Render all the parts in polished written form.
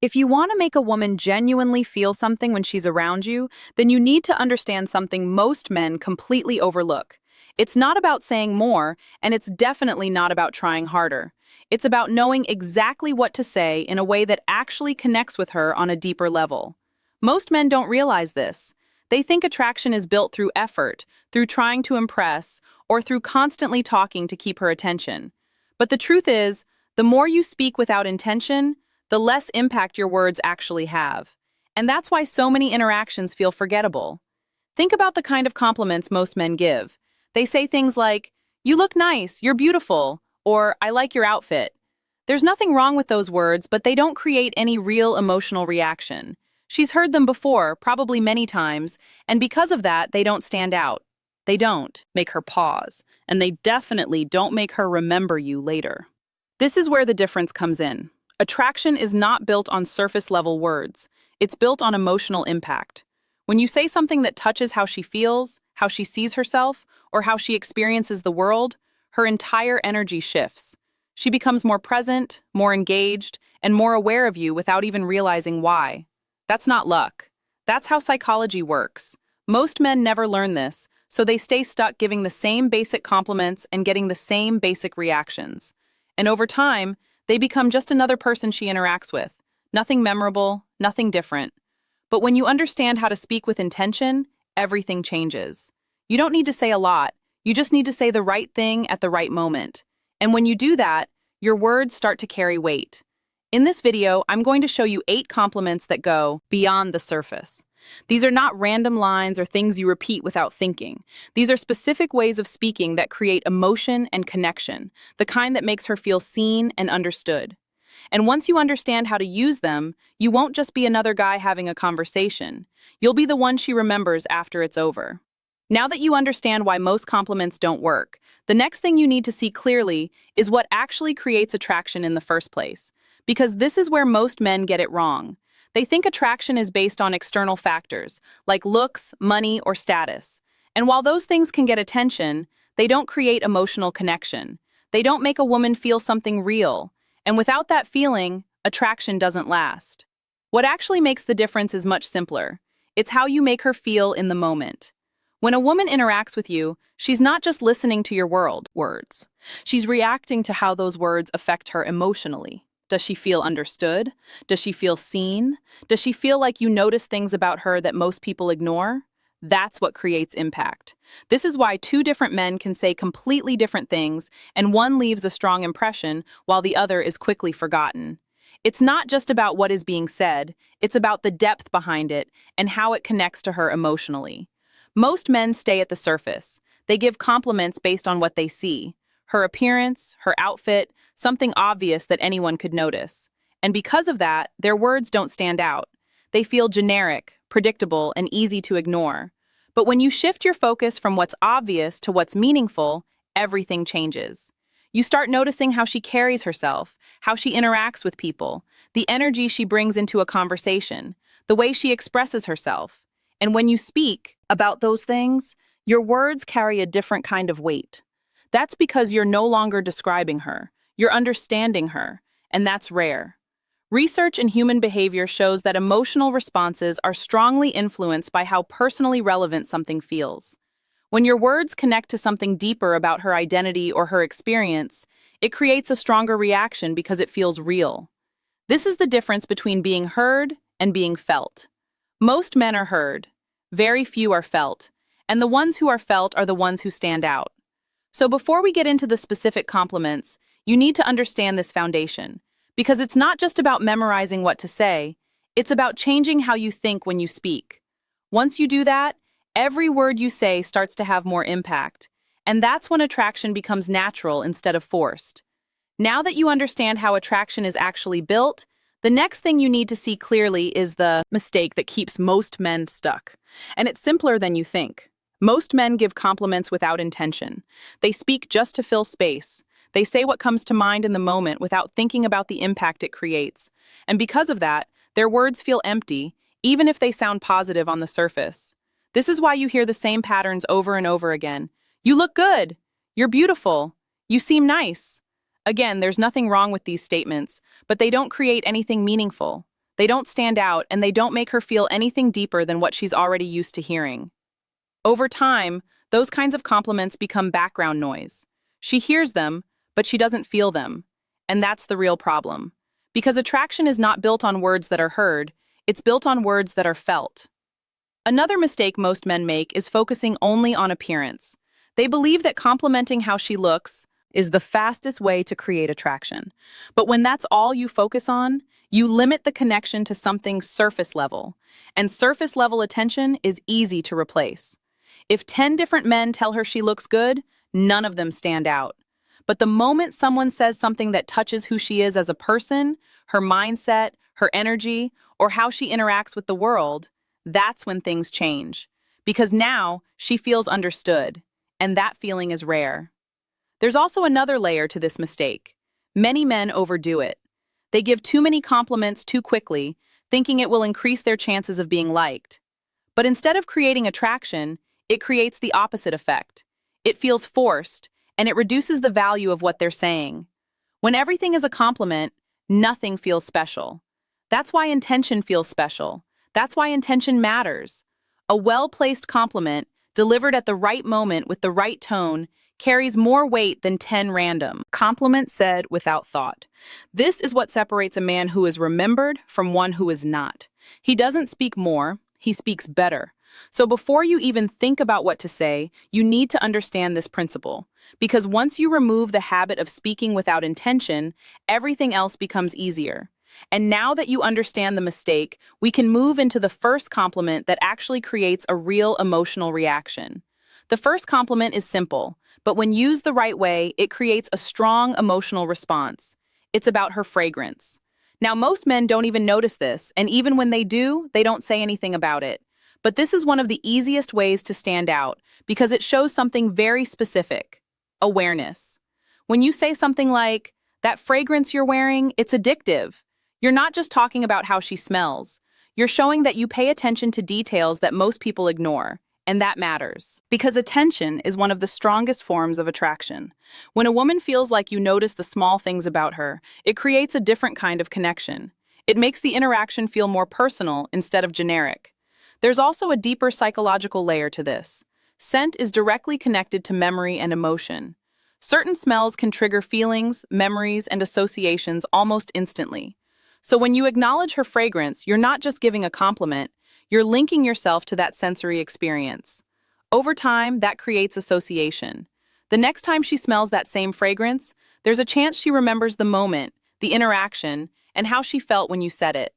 If you want to make a woman genuinely feel something when she's around you, then you need to understand something most men completely overlook. It's not about saying more, and it's definitely not about trying harder. It's about knowing exactly what to say in a way that actually connects with her on a deeper level. Most men don't realize this. They think attraction is built through effort, through trying to impress, or through constantly talking to keep her attention. But the truth is, the more you speak without intention, the less impact your words actually have. And that's why so many interactions feel forgettable. Think about the kind of compliments most men give. They say things like, "You look nice, you're beautiful," or "I like your outfit." There's nothing wrong with those words, but they don't create any real emotional reaction. She's heard them before, probably many times, and because of that, they don't stand out. They don't make her pause, and they definitely don't make her remember you later. This is where the difference comes in. Attraction is not built on surface-level words. It's built on emotional impact. When you say something that touches how she feels, how she sees herself, or how she experiences the world, her entire energy shifts. She becomes more present, more engaged, and more aware of you without even realizing why. That's not luck. That's how psychology works. Most men never learn this, so they stay stuck giving the same basic compliments and getting the same basic reactions. And over time, they become just another person she interacts with. Nothing memorable, nothing different. But when you understand how to speak with intention, everything changes. You don't need to say a lot. You just need to say the right thing at the right moment. And when you do that, your words start to carry weight. In this video, I'm going to show you 8 compliments that go beyond the surface. These are not random lines or things you repeat without thinking. These are specific ways of speaking that create emotion and connection, the kind that makes her feel seen and understood. And once you understand how to use them, you won't just be another guy having a conversation. You'll be the one she remembers after it's over. Now that you understand why most compliments don't work, the next thing you need to see clearly is what actually creates attraction in the first place. Because this is where most men get it wrong. They think attraction is based on external factors, like looks, money, or status. And while those things can get attention, they don't create emotional connection. They don't make a woman feel something real. And without that feeling, attraction doesn't last. What actually makes the difference is much simpler. It's how you make her feel in the moment. When a woman interacts with you, she's not just listening to your words. She's reacting to how those words affect her emotionally. Does she feel understood? Does she feel seen? Does she feel like you notice things about her that most people ignore? That's what creates impact. This is why 2 different men can say completely different things, and one leaves a strong impression while the other is quickly forgotten. It's not just about what is being said, it's about the depth behind it and how it connects to her emotionally. Most men stay at the surface. They give compliments based on what they see. Her appearance, her outfit, something obvious that anyone could notice. And because of that, their words don't stand out. They feel generic, predictable, and easy to ignore. But when you shift your focus from what's obvious to what's meaningful, everything changes. You start noticing how she carries herself, how she interacts with people, the energy she brings into a conversation, the way she expresses herself. And when you speak about those things, your words carry a different kind of weight. That's because you're no longer describing her, you're understanding her, and that's rare. Research in human behavior shows that emotional responses are strongly influenced by how personally relevant something feels. When your words connect to something deeper about her identity or her experience, it creates a stronger reaction because it feels real. This is the difference between being heard and being felt. Most men are heard, very few are felt, and the ones who are felt are the ones who stand out. So before we get into the specific compliments, you need to understand this foundation, because it's not just about memorizing what to say, it's about changing how you think when you speak. Once you do that, every word you say starts to have more impact, and that's when attraction becomes natural instead of forced. Now that you understand how attraction is actually built, the next thing you need to see clearly is the mistake that keeps most men stuck. And it's simpler than you think. Most men give compliments without intention. They speak just to fill space. They say what comes to mind in the moment without thinking about the impact it creates. And because of that, their words feel empty, even if they sound positive on the surface. This is why you hear the same patterns over and over again. You look good. You're beautiful. You seem nice. Again, there's nothing wrong with these statements, but they don't create anything meaningful. They don't stand out, and they don't make her feel anything deeper than what she's already used to hearing. Over time, those kinds of compliments become background noise. She hears them, but she doesn't feel them. And that's the real problem. Because attraction is not built on words that are heard, it's built on words that are felt. Another mistake most men make is focusing only on appearance. They believe that complimenting how she looks is the fastest way to create attraction. But when that's all you focus on, you limit the connection to something surface level. And surface level attention is easy to replace. If 10 different men tell her she looks good, none of them stand out. But the moment someone says something that touches who she is as a person, her mindset, her energy, or how she interacts with the world, that's when things change. Because now she feels understood, and that feeling is rare. There's also another layer to this mistake. Many men overdo it. They give too many compliments too quickly, thinking it will increase their chances of being liked. But instead of creating attraction, it creates the opposite effect. It feels forced, and it reduces the value of what they're saying. When everything is a compliment, nothing feels special. That's why intention feels special. That's why intention matters. A well-placed compliment, delivered at the right moment with the right tone, carries more weight than 10 random compliments said without thought. This is what separates a man who is remembered from one who is not. He doesn't speak more, he speaks better. So before you even think about what to say, you need to understand this principle. Because once you remove the habit of speaking without intention, everything else becomes easier. And now that you understand the mistake, we can move into the first compliment that actually creates a real emotional reaction. The first compliment is simple, but when used the right way, it creates a strong emotional response. It's about her fragrance. Now, most men don't even notice this, and even when they do, they don't say anything about it. But this is one of the easiest ways to stand out because it shows something very specific: awareness. When you say something like, "That fragrance you're wearing, it's addictive," you're not just talking about how she smells. You're showing that you pay attention to details that most people ignore, and that matters. Because attention is one of the strongest forms of attraction. When a woman feels like you notice the small things about her, it creates a different kind of connection. It makes the interaction feel more personal instead of generic. There's also a deeper psychological layer to this. Scent is directly connected to memory and emotion. Certain smells can trigger feelings, memories, and associations almost instantly. So when you acknowledge her fragrance, you're not just giving a compliment, you're linking yourself to that sensory experience. Over time, that creates association. The next time she smells that same fragrance, there's a chance she remembers the moment, the interaction, and how she felt when you said it.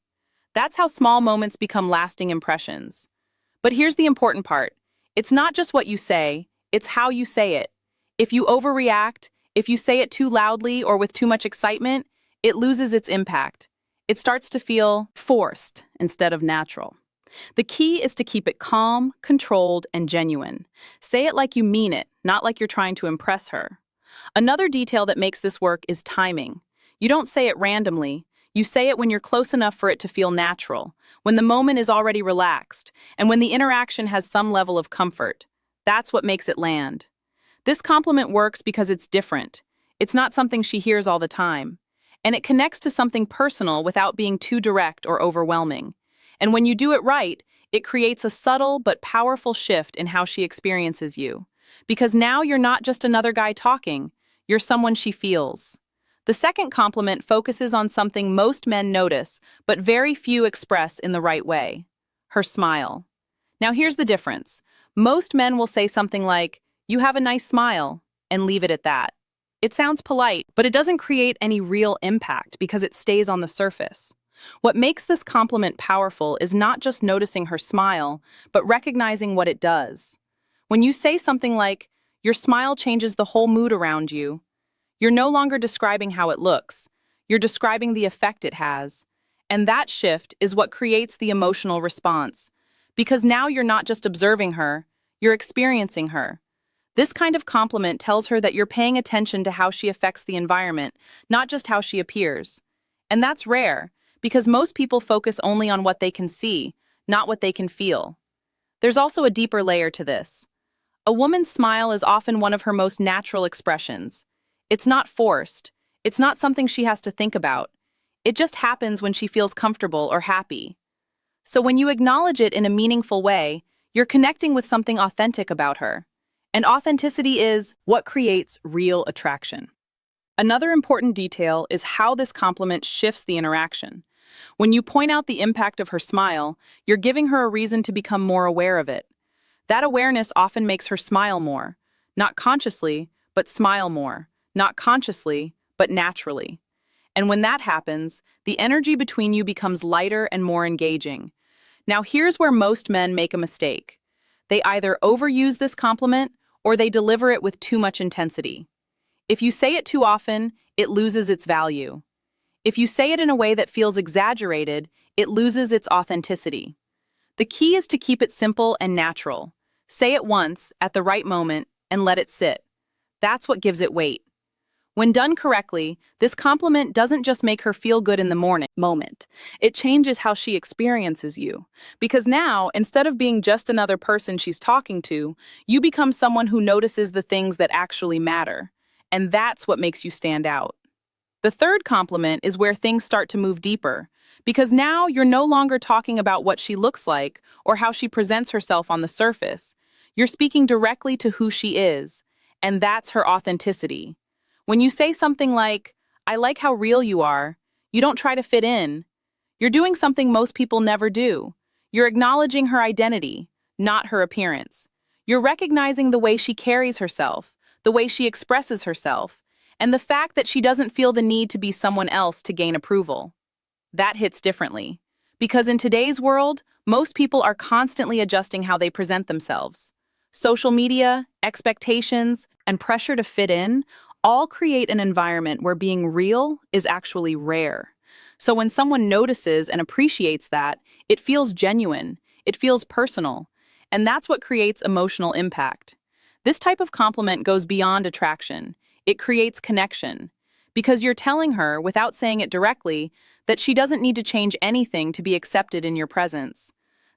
That's how small moments become lasting impressions. But here's the important part. It's not just what you say, it's how you say it. If you overreact, if you say it too loudly or with too much excitement, it loses its impact. It starts to feel forced instead of natural. The key is to keep it calm, controlled, and genuine. Say it like you mean it, not like you're trying to impress her. Another detail that makes this work is timing. You don't say it randomly. You say it when you're close enough for it to feel natural, when the moment is already relaxed, and when the interaction has some level of comfort. That's what makes it land. This compliment works because it's different. It's not something she hears all the time. And it connects to something personal without being too direct or overwhelming. And when you do it right, it creates a subtle but powerful shift in how she experiences you. Because now you're not just another guy talking, you're someone she feels. The second compliment focuses on something most men notice, but very few express in the right way: her smile. Now here's the difference. Most men will say something like, "You have a nice smile," and leave it at that. It sounds polite, but it doesn't create any real impact because it stays on the surface. What makes this compliment powerful is not just noticing her smile, but recognizing what it does. When you say something like, "Your smile changes the whole mood around you," you're no longer describing how it looks. You're describing the effect it has. And that shift is what creates the emotional response. Because now you're not just observing her, you're experiencing her. This kind of compliment tells her that you're paying attention to how she affects the environment, not just how she appears. And that's rare, because most people focus only on what they can see, not what they can feel. There's also a deeper layer to this. A woman's smile is often one of her most natural expressions. It's not forced. It's not something she has to think about. It just happens when she feels comfortable or happy. So when you acknowledge it in a meaningful way, you're connecting with something authentic about her. And authenticity is what creates real attraction. Another important detail is how this compliment shifts the interaction. When you point out the impact of her smile, you're giving her a reason to become more aware of it. That awareness often makes her smile more, not consciously, but smile more, not consciously, but naturally. And when that happens, the energy between you becomes lighter and more engaging. Now, here's where most men make a mistake. They either overuse this compliment or they deliver it with too much intensity. If you say it too often, it loses its value. If you say it in a way that feels exaggerated, it loses its authenticity. The key is to keep it simple and natural. Say it once, at the right moment, and let it sit. That's what gives it weight. When done correctly, this compliment doesn't just make her feel good in the moment. It changes how she experiences you. Because now, instead of being just another person she's talking to, you become someone who notices the things that actually matter. And that's what makes you stand out. The third compliment is where things start to move deeper, because now you're no longer talking about what she looks like or how she presents herself on the surface. You're speaking directly to who she is, and that's her authenticity. When you say something like, "I like how real you are," you don't try to fit in. You're doing something most people never do. You're acknowledging her identity, not her appearance. You're recognizing the way she carries herself, the way she expresses herself, and the fact that she doesn't feel the need to be someone else to gain approval. That hits differently. Because in today's world, most people are constantly adjusting how they present themselves. Social media, expectations, and pressure to fit in all create an environment where being real is actually rare. So when someone notices and appreciates that, it feels genuine, it feels personal, and that's what creates emotional impact. This type of compliment goes beyond attraction. It creates connection, because you're telling her, without saying it directly, that she doesn't need to change anything to be accepted in your presence.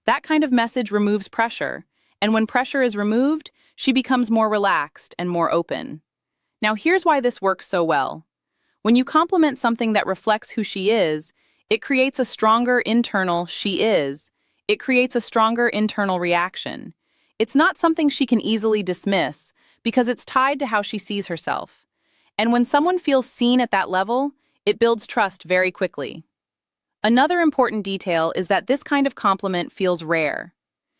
That kind of message removes pressure, and when pressure is removed, she becomes more relaxed and more open. Now here's why this works so well. When you compliment something that reflects who she is, it creates a stronger internal she is. It creates a stronger internal reaction. It's not something she can easily dismiss because it's tied to how she sees herself. And when someone feels seen at that level, it builds trust very quickly. Another important detail is that this kind of compliment feels rare.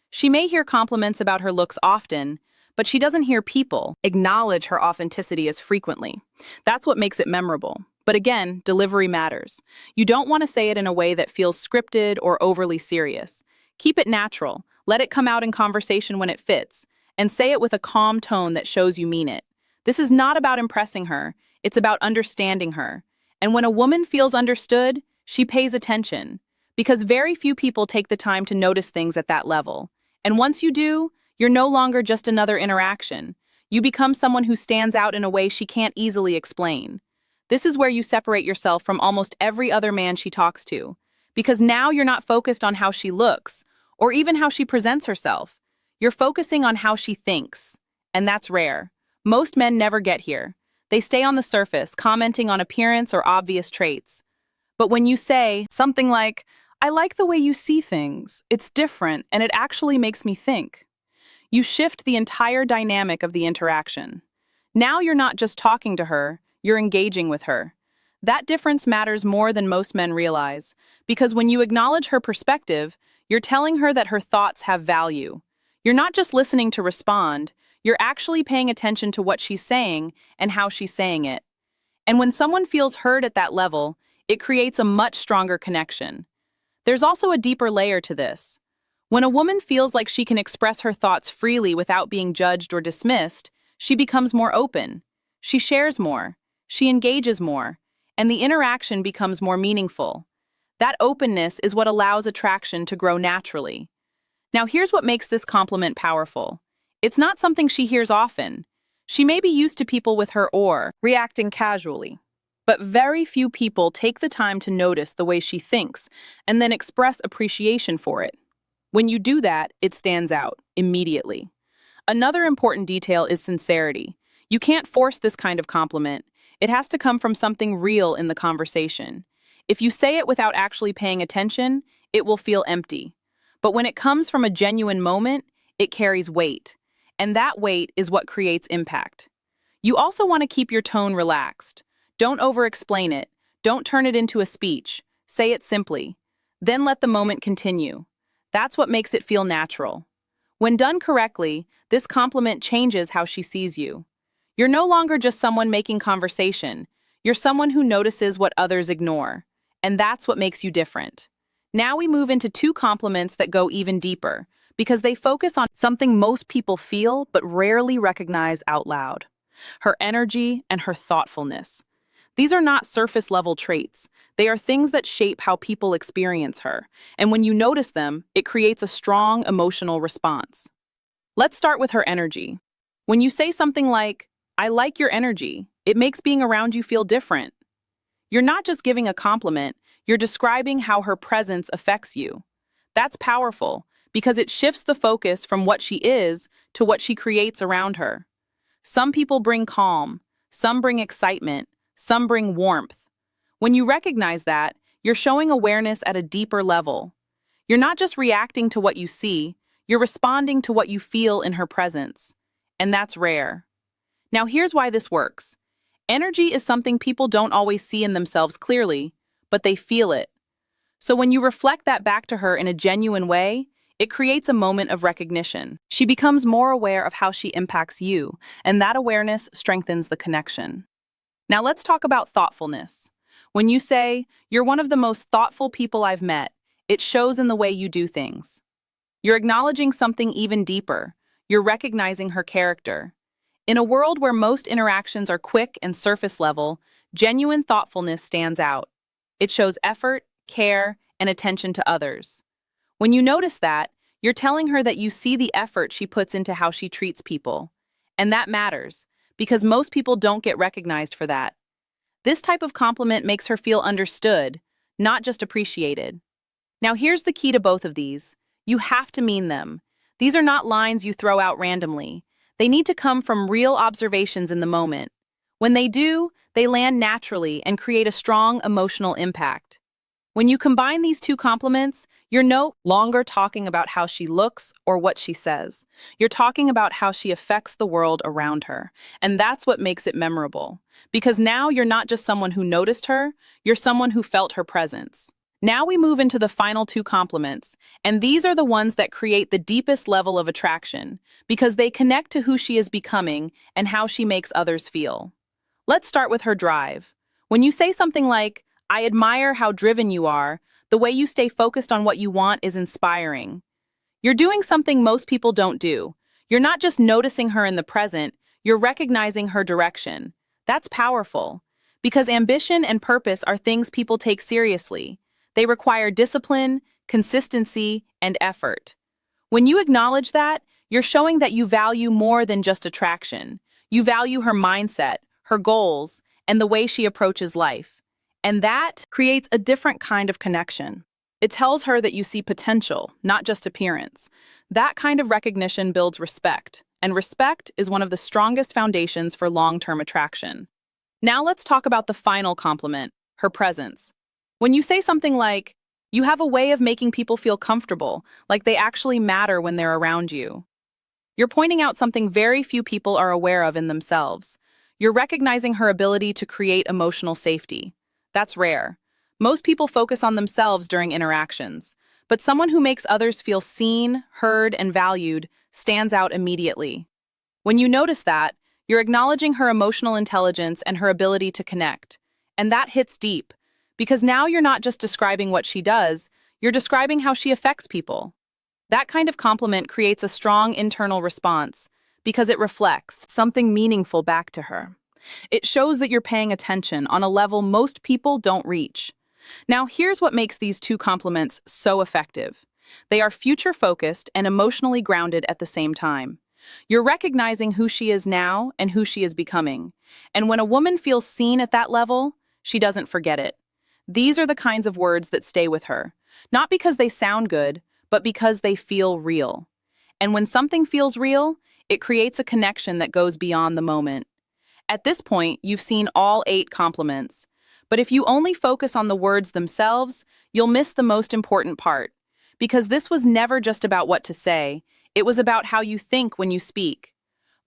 She may hear compliments about her looks often, but she doesn't hear people acknowledge her authenticity as frequently. That's what makes it memorable. But again, delivery matters. You don't want to say it in a way that feels scripted or overly serious. Keep it natural. Let it come out in conversation when it fits, and say it with a calm tone that shows you mean it. This is not about impressing her. It's about understanding her. And when a woman feels understood, she pays attention. Because very few people take the time to notice things at that level. And once you do, you're no longer just another interaction. You become someone who stands out in a way she can't easily explain. This is where you separate yourself from almost every other man she talks to. Because now you're not focused on how she looks, or even how she presents herself. You're focusing on how she thinks. And that's rare. Most men never get here. They stay on the surface, commenting on appearance or obvious traits. But when you say something like, "I like the way you see things, it's different, and it actually makes me think," you shift the entire dynamic of the interaction. Now you're not just talking to her, you're engaging with her. That difference matters more than most men realize, because when you acknowledge her perspective, you're telling her that her thoughts have value. You're not just listening to respond, you're actually paying attention to what she's saying and how she's saying it. And when someone feels heard at that level, it creates a much stronger connection. There's also a deeper layer to this. When a woman feels like she can express her thoughts freely without being judged or dismissed, she becomes more open. She shares more. She engages more. And the interaction becomes more meaningful. That openness is what allows attraction to grow naturally. Now here's what makes this compliment powerful. It's not something she hears often. She may be used to people with her or reacting casually. But very few people take the time to notice the way she thinks and then express appreciation for it. When you do that, it stands out immediately. Another important detail is sincerity. You can't force this kind of compliment. It has to come from something real in the conversation. If you say it without actually paying attention, it will feel empty. But when it comes from a genuine moment, it carries weight. And that weight is what creates impact. You also want to keep your tone relaxed. Don't over-explain it. Don't turn it into a speech. Say it simply. Then let the moment continue. That's what makes it feel natural. When done correctly, this compliment changes how she sees you. You're no longer just someone making conversation. You're someone who notices what others ignore. And that's what makes you different. Now we move into two compliments that go even deeper, because they focus on something most people feel but rarely recognize out loud: her energy and her thoughtfulness. These are not surface-level traits. They are things that shape how people experience her. And when you notice them, it creates a strong emotional response. Let's start with her energy. When you say something like, "I like your energy," it makes being around you feel different. You're not just giving a compliment, you're describing how her presence affects you. That's powerful, because it shifts the focus from what she is to what she creates around her. Some people bring calm, some bring excitement, some bring warmth. When you recognize that, you're showing awareness at a deeper level. You're not just reacting to what you see, you're responding to what you feel in her presence. And that's rare. Now here's why this works. Energy is something people don't always see in themselves clearly, but they feel it. So when you reflect that back to her in a genuine way, it creates a moment of recognition. She becomes more aware of how she impacts you, and that awareness strengthens the connection. Now let's talk about thoughtfulness. When you say, "You're one of the most thoughtful people I've met," it shows in the way you do things. You're acknowledging something even deeper. You're recognizing her character. In a world where most interactions are quick and surface level, genuine thoughtfulness stands out. It shows effort, care, and attention to others. When you notice that, you're telling her that you see the effort she puts into how she treats people. And that matters, because most people don't get recognized for that. This type of compliment makes her feel understood, not just appreciated. Now here's the key to both of these. You have to mean them. These are not lines you throw out randomly. They need to come from real observations in the moment. When they do, they land naturally and create a strong emotional impact. When you combine these two compliments, you're no longer talking about how she looks or what she says. You're talking about how she affects the world around her. And that's what makes it memorable. Because now you're not just someone who noticed her, you're someone who felt her presence. Now we move into the final two compliments, and these are the ones that create the deepest level of attraction, because they connect to who she is becoming and how she makes others feel. Let's start with her drive. When you say something like, "I admire how driven you are," the way you stay focused on what you want is inspiring. You're doing something most people don't do. You're not just noticing her in the present, you're recognizing her direction. That's powerful, because ambition and purpose are things people take seriously. They require discipline, consistency, and effort. When you acknowledge that, you're showing that you value more than just attraction. You value her mindset, her goals, and the way she approaches life. And that creates a different kind of connection. It tells her that you see potential, not just appearance. That kind of recognition builds respect, and respect is one of the strongest foundations for long-term attraction. Now let's talk about the final compliment, her presence. When you say something like, "You have a way of making people feel comfortable, like they actually matter when they're around you," you're pointing out something very few people are aware of in themselves. You're recognizing her ability to create emotional safety. That's rare. Most people focus on themselves during interactions, but someone who makes others feel seen, heard, and valued stands out immediately. When you notice that, you're acknowledging her emotional intelligence and her ability to connect. And that hits deep, because now you're not just describing what she does, you're describing how she affects people. That kind of compliment creates a strong internal response, because it reflects something meaningful back to her. It shows that you're paying attention on a level most people don't reach. Now, here's what makes these two compliments so effective. They are future-focused and emotionally grounded at the same time. You're recognizing who she is now and who she is becoming. And when a woman feels seen at that level, she doesn't forget it. These are the kinds of words that stay with her, not because they sound good, but because they feel real. And when something feels real, it creates a connection that goes beyond the moment. At this point, you've seen all 8 compliments, But if you only focus on the words themselves, you'll miss the most important part. Because this was never just about what to say, it was about how you think when you speak.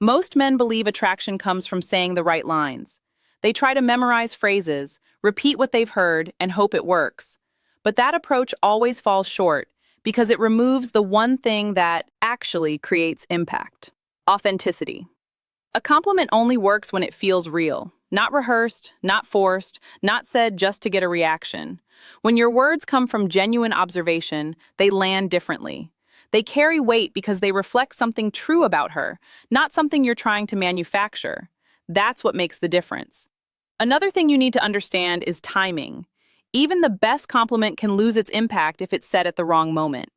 Most men believe attraction comes from saying the right lines. They try to memorize phrases, repeat what they've heard, and hope it works. But that approach always falls short because it removes the one thing that actually creates impact: authenticity. A compliment only works when it feels real, not rehearsed, not forced, not said just to get a reaction. When your words come from genuine observation, they land differently. They carry weight because they reflect something true about her, not something you're trying to manufacture. That's what makes the difference. Another thing you need to understand is timing. Even the best compliment can lose its impact if it's said at the wrong moment.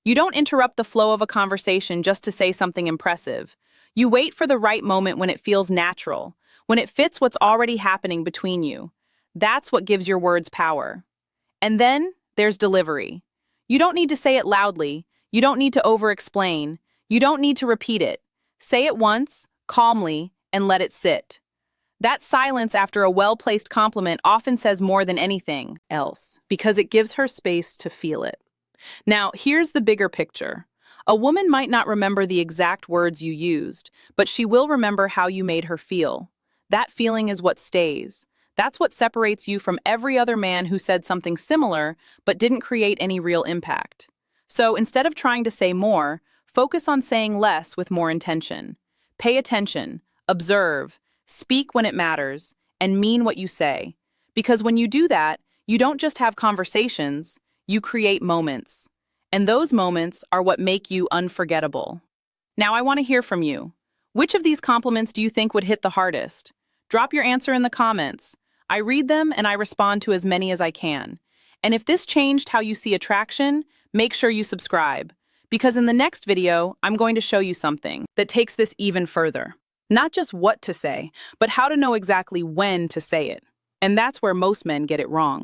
You don't interrupt the flow of a conversation just to say something impressive. You wait for the right moment when it feels natural, when it fits what's already happening between you. That's what gives your words power. And then there's delivery. You don't need to say it loudly. You don't need to over-explain. You don't need to repeat it. Say it once, calmly, and let it sit. That silence after a well-placed compliment often says more than anything else, because it gives her space to feel it. Now, here's the bigger picture. A woman might not remember the exact words you used, but she will remember how you made her feel. That feeling is what stays. That's what separates you from every other man who said something similar, but didn't create any real impact. So instead of trying to say more, focus on saying less with more intention. Pay attention, observe, speak when it matters, and mean what you say. Because when you do that, you don't just have conversations, you create moments. And those moments are what make you unforgettable. Now I want to hear from you. Which of these compliments do you think would hit the hardest? Drop your answer in the comments. I read them and I respond to as many as I can. And if this changed how you see attraction, make sure you subscribe. Because in the next video, I'm going to show you something that takes this even further. Not just what to say, but how to know exactly when to say it. And that's where most men get it wrong.